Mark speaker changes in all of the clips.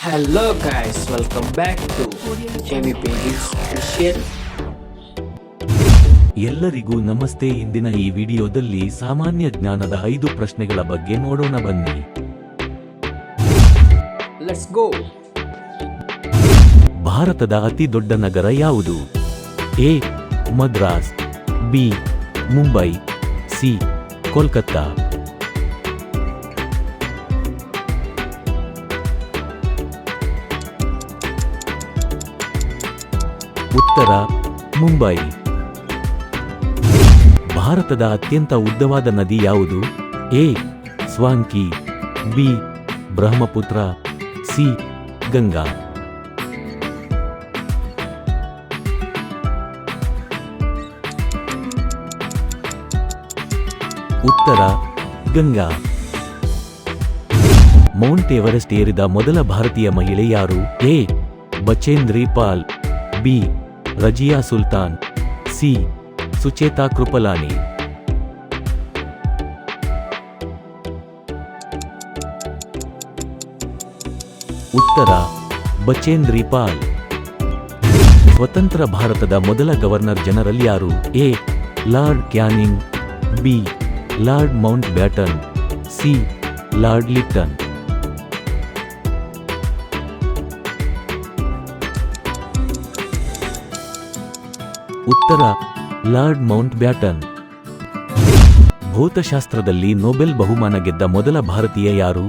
Speaker 1: Hello guys, welcome back to Jamie Pages Official.
Speaker 2: ಎಲ್ಲರಿಗೂ ನಮಸ್ತೆ. ಇಂದಿನ ಈ ವಿಡಿಯೋದಲ್ಲಿ ಸಾಮಾನ್ಯ ಜ್ಞಾನದ 5 ಪ್ರಶ್ನೆಗಳ ಬಗ್ಗೆ ನೋಡೋಣ ಬನ್ನಿ.
Speaker 1: Let's go.
Speaker 2: ಭಾರತದ ಅತಿ ದೊಡ್ಡ ನಗರ ಯಾವುದು? A Madras, B Mumbai, C Kolkata. ಉತ್ತರ ಮುಂಬೈ. ಭಾರತದ ಅತ್ಯಂತ ಉದ್ದವಾದ ನದಿ ಯಾವುದು? ಎ ಸ್ವಾಂಕಿ, ಬಿ ಬ್ರಹ್ಮಪುತ್ರ, ಸಿ ಗಂಗಾ. ಉತ್ತರ ಗಂಗಾ. ಮೌಂಟ್ ಎವರೆಸ್ಟ್ ಏರಿದ ಮೊದಲ ಭಾರತೀಯ ಮಹಿಳೆ ಯಾರು? A Bachendri Pal, B Razia Sultan, C Sucheta Kripalani. ಉತ್ತರ ಬಚೇಂದ್ರಿ ಪಾಲ್. ಸ್ವತಂತ್ರ ಭಾರತದ ಮೊದಲ ಗವರ್ನರ್ ಜನರಲ್ ಯಾರು? A Lord Canning, B Lord Mountbatten, C Lord Lytton. ಉತ್ತರ ಲಾರ್ಡ್ ಮೌಂಟ್ ಬ್ಯಾಟನ್. ಭೌತಶಾಸ್ತ್ರದಲ್ಲಿ ನೊಬೆಲ್ ಬಹುಮಾನ ಗೆದ್ದ ಮೊದಲ ಭಾರತೀಯ ಯಾರು?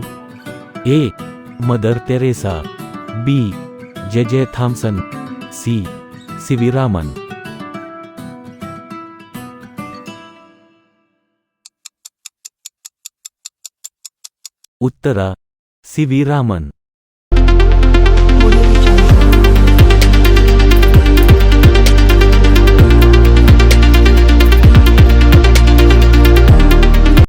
Speaker 2: A Mother Teresa, B J Thomson, C C V. Raman. ಉತ್ತರ ಸಿ.ವಿ. ರಾಮನ್.